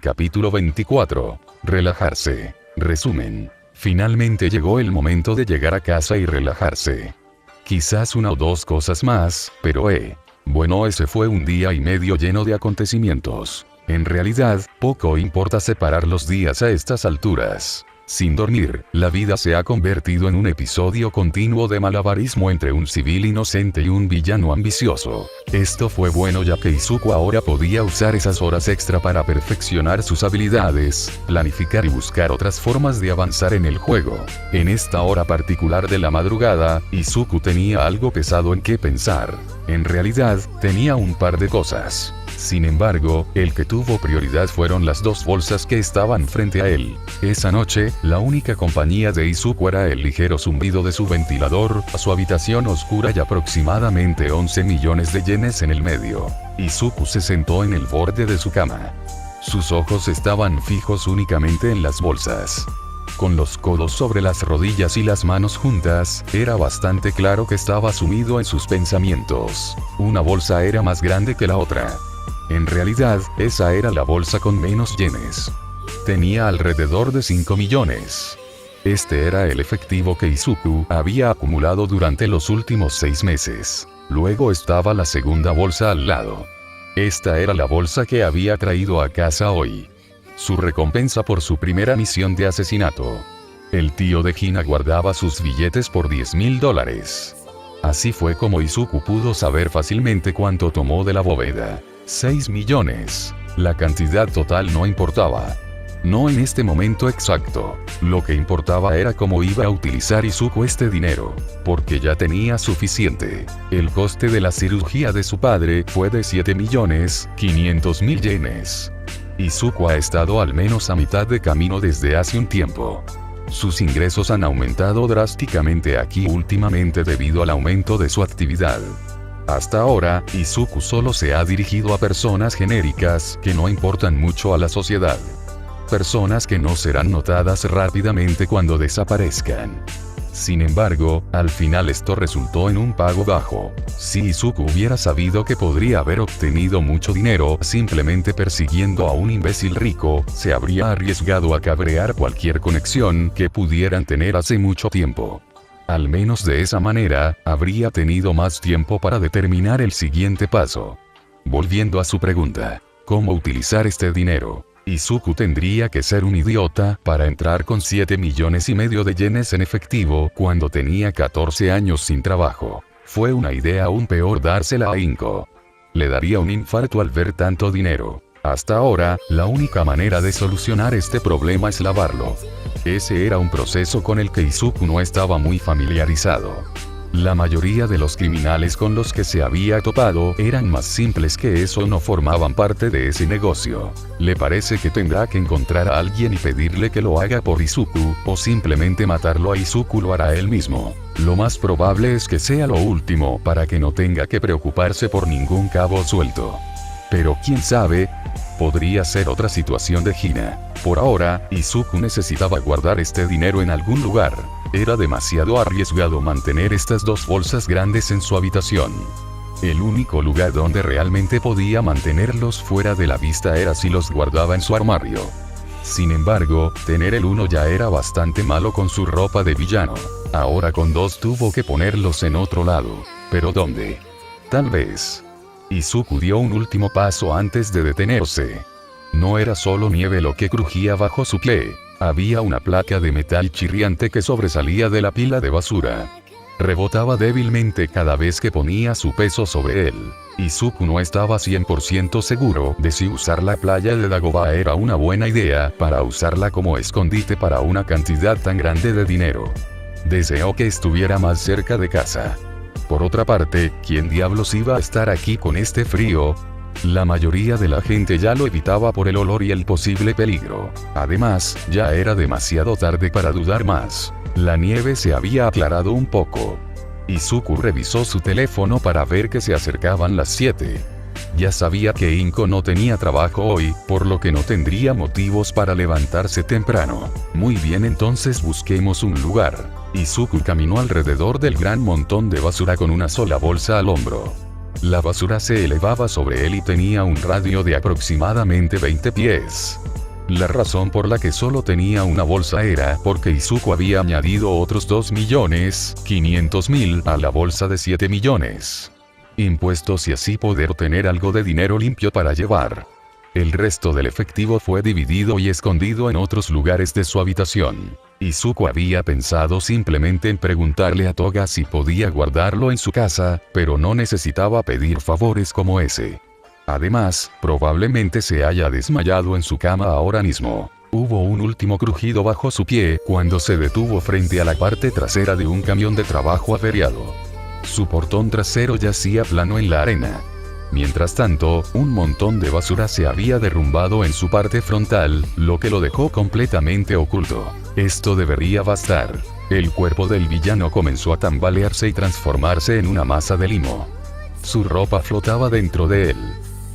Capítulo 24. Relajarse. Resumen. Finalmente llegó el momento de llegar a casa y relajarse. Quizás una o dos cosas más, pero bueno, ese fue un día y medio lleno de acontecimientos. En realidad, poco importa separar los días a estas alturas. Sin dormir, la vida se ha convertido en un episodio continuo de malabarismo entre un civil inocente y un villano ambicioso. Esto fue bueno ya que Izuku ahora podía usar esas horas extra para perfeccionar sus habilidades, planificar y buscar otras formas de avanzar en el juego. En esta hora particular de la madrugada, Izuku tenía algo pesado en qué pensar. En realidad, tenía un par de cosas. Sin embargo, el que tuvo prioridad fueron las dos bolsas que estaban frente a él. Esa noche, la única compañía de Izuku era el ligero zumbido de su ventilador, su habitación oscura y aproximadamente 11 millones de yenes en el medio. Izuku se sentó en el borde de su cama. Sus ojos estaban fijos únicamente en las bolsas. Con los codos sobre las rodillas y las manos juntas, era bastante claro que estaba sumido en sus pensamientos. Una bolsa era más grande que la otra. En realidad, esa era la bolsa con menos yenes. Tenía alrededor de 5 millones. Este era el efectivo que Izuku había acumulado durante los últimos 6 meses. Luego estaba la segunda bolsa al lado. Esta era la bolsa que había traído a casa hoy. Su recompensa por su primera misión de asesinato. El tío de Hina guardaba sus billetes por $10,000. Así fue como Izuku pudo saber fácilmente cuánto tomó de la bóveda. 6 millones. La cantidad total no importaba. No en este momento exacto. Lo que importaba era cómo iba a utilizar Izuku este dinero. Porque ya tenía suficiente. El coste de la cirugía de su padre fue de 7.500.000 yenes. Izuku ha estado al menos a mitad de camino desde hace un tiempo. Sus ingresos han aumentado drásticamente aquí últimamente debido al aumento de su actividad. Hasta ahora, Izuku solo se ha dirigido a personas genéricas que no importan mucho a la sociedad. Personas que no serán notadas rápidamente cuando desaparezcan. Sin embargo, al final esto resultó en un pago bajo. Si Izuku hubiera sabido que podría haber obtenido mucho dinero simplemente persiguiendo a un imbécil rico, se habría arriesgado a cabrear cualquier conexión que pudieran tener hace mucho tiempo. Al menos de esa manera, habría tenido más tiempo para determinar el siguiente paso. Volviendo a su pregunta, ¿cómo utilizar este dinero? Izuku tendría que ser un idiota para entrar con 7,5 millones de yenes en efectivo cuando tenía 14 años sin trabajo. Fue una idea aún peor dársela a Inko. Le daría un infarto al ver tanto dinero. Hasta ahora, la única manera de solucionar este problema es lavarlo. Ese era un proceso con el que Izuku no estaba muy familiarizado. La mayoría de los criminales con los que se había topado eran más simples que eso y no formaban parte de ese negocio. Le parece que tendrá que encontrar a alguien y pedirle que lo haga por Izuku, o simplemente matarlo a Izuku lo hará él mismo. Lo más probable es que sea lo último para que no tenga que preocuparse por ningún cabo suelto. Pero quién sabe, podría ser otra situación de Hina. Por ahora, Izuku necesitaba guardar este dinero en algún lugar. Era demasiado arriesgado mantener estas dos bolsas grandes en su habitación. El único lugar donde realmente podía mantenerlos fuera de la vista era si los guardaba en su armario. Sin embargo, tener el uno ya era bastante malo con su ropa de villano. Ahora con dos tuvo que ponerlos en otro lado. ¿Pero dónde? Tal vez. Izuku dio un último paso antes de detenerse. No era solo nieve lo que crujía bajo su pie. Había una placa de metal chirriante que sobresalía de la pila de basura. Rebotaba débilmente cada vez que ponía su peso sobre él. Izuku no estaba 100% seguro de si usar la playa de Dagobah era una buena idea para usarla como escondite para una cantidad tan grande de dinero. Deseó que estuviera más cerca de casa. Por otra parte, ¿quién diablos iba a estar aquí con este frío? La mayoría de la gente ya lo evitaba por el olor y el posible peligro. Además, ya era demasiado tarde para dudar más. La nieve se había aclarado un poco. Izuku revisó su teléfono para ver que se acercaban las 7. Ya sabía que Inko no tenía trabajo hoy, por lo que no tendría motivos para levantarse temprano. Muy bien, entonces busquemos un lugar. Izuku caminó alrededor del gran montón de basura con una sola bolsa al hombro. La basura se elevaba sobre él y tenía un radio de aproximadamente 20 pies. La razón por la que solo tenía una bolsa era porque Izuku había añadido otros 2.500.000 a la bolsa de 7 millones. Impuestos y así poder tener algo de dinero limpio para llevar. El resto del efectivo fue dividido y escondido en otros lugares de su habitación. Izuku había pensado simplemente en preguntarle a Toga si podía guardarlo en su casa, pero no necesitaba pedir favores como ese. Además, probablemente se haya desmayado en su cama ahora mismo. Hubo un último crujido bajo su pie cuando se detuvo frente a la parte trasera de un camión de trabajo averiado. Su portón trasero yacía plano en la arena. Mientras tanto, un montón de basura se había derrumbado en su parte frontal, lo que lo dejó completamente oculto. Esto debería bastar. El cuerpo del villano comenzó a tambalearse y transformarse en una masa de limo. Su ropa flotaba dentro de él.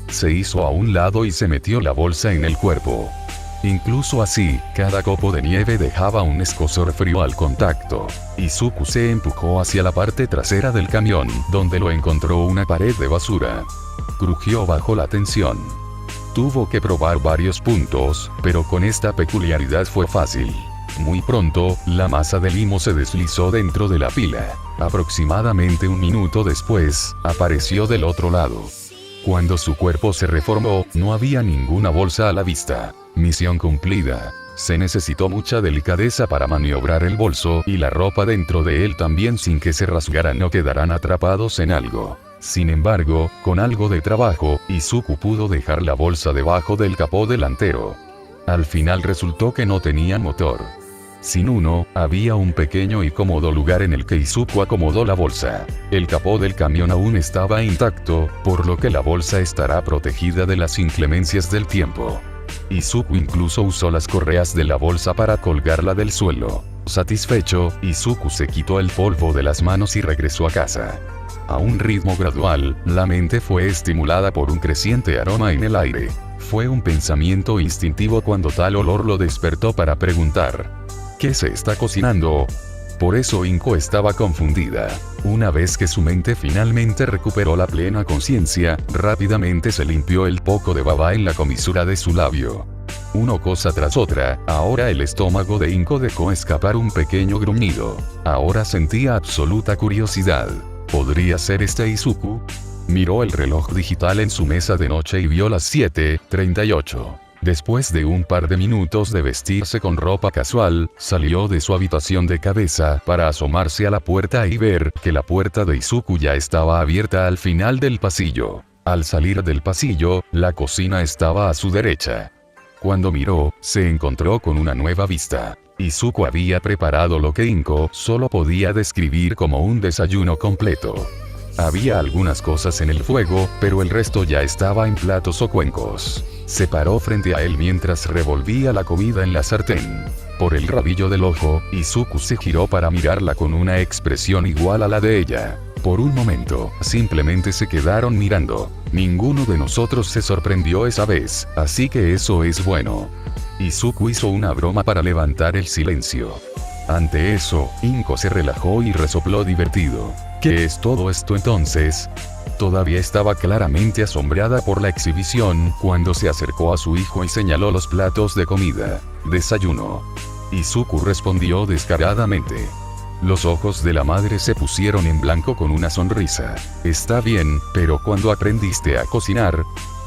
Se hizo a un lado y se metió la bolsa en el cuerpo. Incluso así, cada copo de nieve dejaba un escozor frío al contacto. Izuku se empujó hacia la parte trasera del camión, donde lo encontró una pared de basura. Crujió bajo la tensión. Tuvo que probar varios puntos, pero con esta peculiaridad fue fácil. Muy pronto, la masa de limo se deslizó dentro de la pila. Aproximadamente un minuto después, apareció del otro lado. Cuando su cuerpo se reformó, no había ninguna bolsa a la vista. Misión cumplida. Se necesitó mucha delicadeza para maniobrar el bolso y la ropa dentro de él también sin que se rasgaran o quedaran atrapados en algo. Sin embargo, con algo de trabajo, Izuku pudo dejar la bolsa debajo del capó delantero. Al final resultó que no tenía motor. Sin uno, había un pequeño y cómodo lugar en el que Izuku acomodó la bolsa. El capó del camión aún estaba intacto, por lo que la bolsa estará protegida de las inclemencias del tiempo. Izuku incluso usó las correas de la bolsa para colgarla del suelo. Satisfecho, Izuku se quitó el polvo de las manos y regresó a casa. A un ritmo gradual, la mente fue estimulada por un creciente aroma en el aire. Fue un pensamiento instintivo cuando tal olor lo despertó para preguntar: ¿qué se está cocinando? Por eso Inko estaba confundida. Una vez que su mente finalmente recuperó la plena conciencia, rápidamente se limpió el poco de baba en la comisura de su labio. Una cosa tras otra, ahora el estómago de Inko dejó escapar un pequeño gruñido. Ahora sentía absoluta curiosidad. ¿Podría ser este Izuku? Miró el reloj digital en su mesa de noche y vio las 7:38. Después de un par de minutos de vestirse con ropa casual, salió de su habitación de cabeza para asomarse a la puerta y ver que la puerta de Izuku ya estaba abierta al final del pasillo. Al salir del pasillo, la cocina estaba a su derecha. Cuando miró, se encontró con una nueva vista. Izuku había preparado lo que Inko solo podía describir como un desayuno completo. Había algunas cosas en el fuego, pero el resto ya estaba en platos o cuencos. Se paró frente a él mientras revolvía la comida en la sartén. Por el rabillo del ojo, Izuku se giró para mirarla con una expresión igual a la de ella. Por un momento, simplemente se quedaron mirando. Ninguno de nosotros se sorprendió esa vez, así que eso es bueno. Izuku hizo una broma para levantar el silencio. Ante eso, Inko se relajó y resopló divertido. ¿Qué es todo esto entonces? Todavía estaba claramente asombrada por la exhibición cuando se acercó a su hijo y señaló los platos de comida. Desayuno. Izuku respondió descaradamente. Los ojos de la madre se pusieron en blanco con una sonrisa. Está bien, pero ¿cuándo aprendiste a cocinar?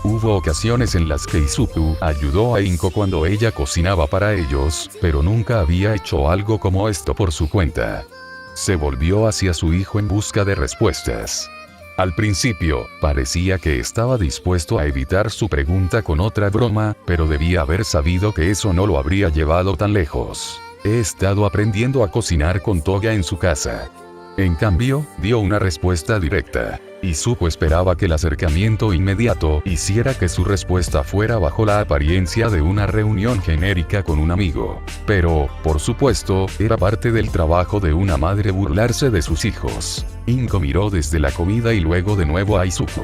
Hubo ocasiones en las que Izuku ayudó a Inko cuando ella cocinaba para ellos, pero nunca había hecho algo como esto por su cuenta. Se volvió hacia su hijo en busca de respuestas. Al principio, parecía que estaba dispuesto a evitar su pregunta con otra broma, pero debía haber sabido que eso no lo habría llevado tan lejos. He estado aprendiendo a cocinar con Toga en su casa. En cambio, dio una respuesta directa. Izuku esperaba que el acercamiento inmediato hiciera que su respuesta fuera bajo la apariencia de una reunión genérica con un amigo. Pero, por supuesto, era parte del trabajo de una madre burlarse de sus hijos. Inko miró desde la comida y luego de nuevo a Izuku.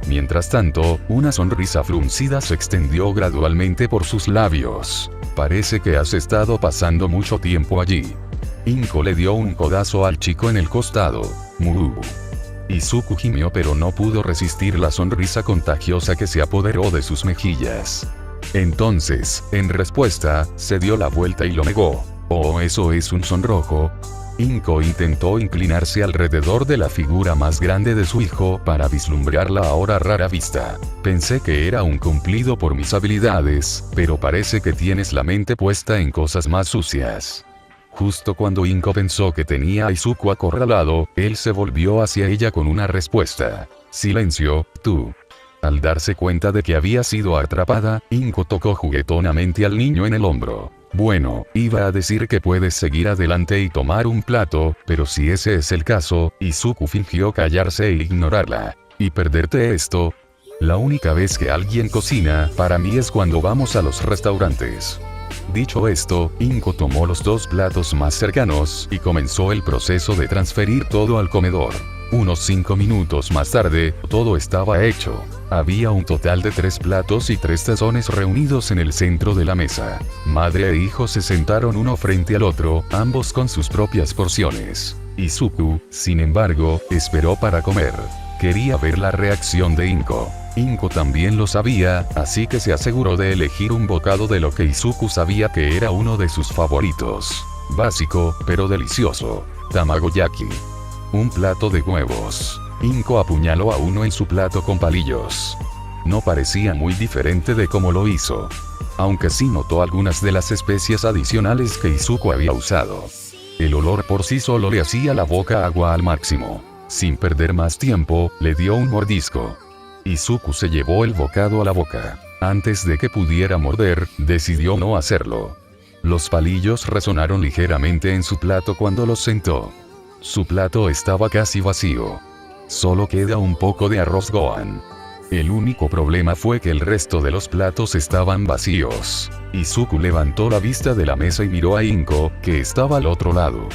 Mientras tanto, una sonrisa fruncida se extendió gradualmente por sus labios. Parece que has estado pasando mucho tiempo allí. Inko le dio un codazo al chico en el costado. Mu. Izuku gimió pero no pudo resistir la sonrisa contagiosa que se apoderó de sus mejillas. Entonces, en respuesta, se dio la vuelta y lo negó. ¿Oh, eso es un sonrojo? Inko intentó inclinarse alrededor de la figura más grande de su hijo para vislumbrar la ahora rara vista. Pensé que era un cumplido por mis habilidades, pero parece que tienes la mente puesta en cosas más sucias. Justo cuando Inko pensó que tenía a Izuku acorralado, él se volvió hacia ella con una respuesta. Silencio, tú. Al darse cuenta de que había sido atrapada, Inko tocó juguetonamente al niño en el hombro. Bueno, iba a decir que puedes seguir adelante y tomar un plato, pero si ese es el caso, Izuku fingió callarse e ignorarla. ¿Y perderte esto? La única vez que alguien cocina, para mí es cuando vamos a los restaurantes. Dicho esto, Inko tomó los 2 platos más cercanos y comenzó el proceso de transferir todo al comedor. Unos 5 minutos más tarde, todo estaba hecho. Había un total de 3 platos y 3 tazones reunidos en el centro de la mesa. Madre e hijo se sentaron uno frente al otro, ambos con sus propias porciones. Izuku, sin embargo, esperó para comer. Quería ver la reacción de Inko. Inko también lo sabía, así que se aseguró de elegir un bocado de lo que Izuku sabía que era uno de sus favoritos. Básico, pero delicioso. Tamagoyaki. Un plato de huevos. Inko apuñaló a uno en su plato con palillos. No parecía muy diferente de cómo lo hizo. Aunque sí notó algunas de las especias adicionales que Izuku había usado. El olor por sí solo le hacía la boca agua al máximo. Sin perder más tiempo, le dio un mordisco. Izuku se llevó el bocado a la boca. Antes de que pudiera morder, decidió no hacerlo. Los palillos resonaron ligeramente en su plato cuando los sentó. Su plato estaba casi vacío. Solo queda un poco de arroz Gohan. El único problema fue que el resto de los platos estaban vacíos. Izuku levantó la vista de la mesa y miró a Inko, que estaba al otro lado.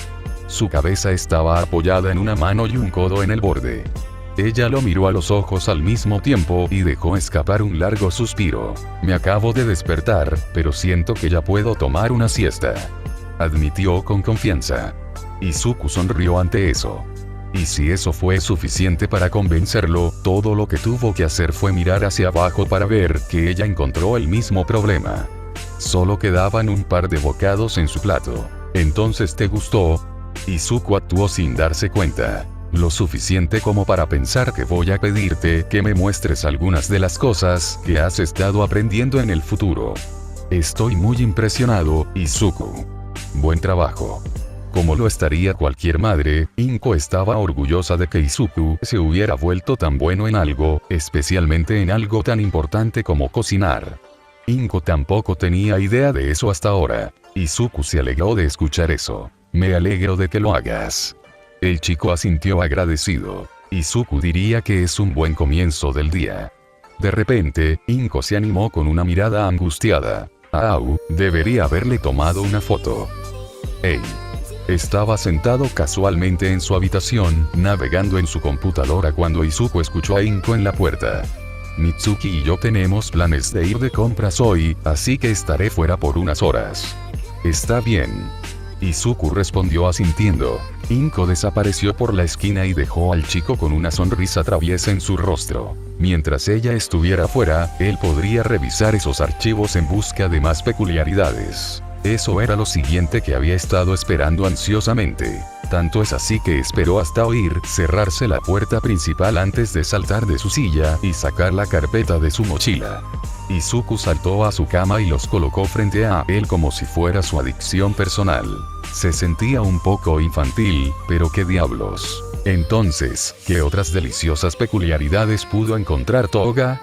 Su cabeza estaba apoyada en una mano y un codo en el borde. Ella lo miró a los ojos al mismo tiempo y dejó escapar un largo suspiro. Me acabo de despertar, pero siento que ya puedo tomar una siesta. Admitió con confianza. Izuku sonrió ante eso. Y si eso fue suficiente para convencerlo, todo lo que tuvo que hacer fue mirar hacia abajo para ver que ella encontró el mismo problema. Solo quedaban un par de bocados en su plato. ¿Entonces te gustó? Izuku actuó sin darse cuenta. Lo suficiente como para pensar que voy a pedirte que me muestres algunas de las cosas que has estado aprendiendo en el futuro. Estoy muy impresionado, Izuku. Buen trabajo. Como lo estaría cualquier madre, Inko estaba orgullosa de que Izuku se hubiera vuelto tan bueno en algo, especialmente en algo tan importante como cocinar. Inko tampoco tenía idea de eso hasta ahora. Izuku se alegró de escuchar eso. Me alegro de que lo hagas. El chico asintió agradecido. Izuku diría que es un buen comienzo del día. De repente, Inko se animó con una mirada angustiada. Au, debería haberle tomado una foto. Hey. Estaba sentado casualmente en su habitación, navegando en su computadora cuando Izuku escuchó a Inko en la puerta. Mitsuki y yo tenemos planes de ir de compras hoy, así que estaré fuera por unas horas. Está bien. Izuku respondió asintiendo. Inko desapareció por la esquina y dejó al chico con una sonrisa traviesa en su rostro. Mientras ella estuviera fuera, él podría revisar esos archivos en busca de más peculiaridades. Eso era lo siguiente que había estado esperando ansiosamente. Tanto es así que esperó hasta oír cerrarse la puerta principal antes de saltar de su silla y sacar la carpeta de su mochila. Izuku saltó a su cama y los colocó frente a él como si fuera su adicción personal. Se sentía un poco infantil, pero qué diablos. Entonces, ¿qué otras deliciosas peculiaridades pudo encontrar Toga?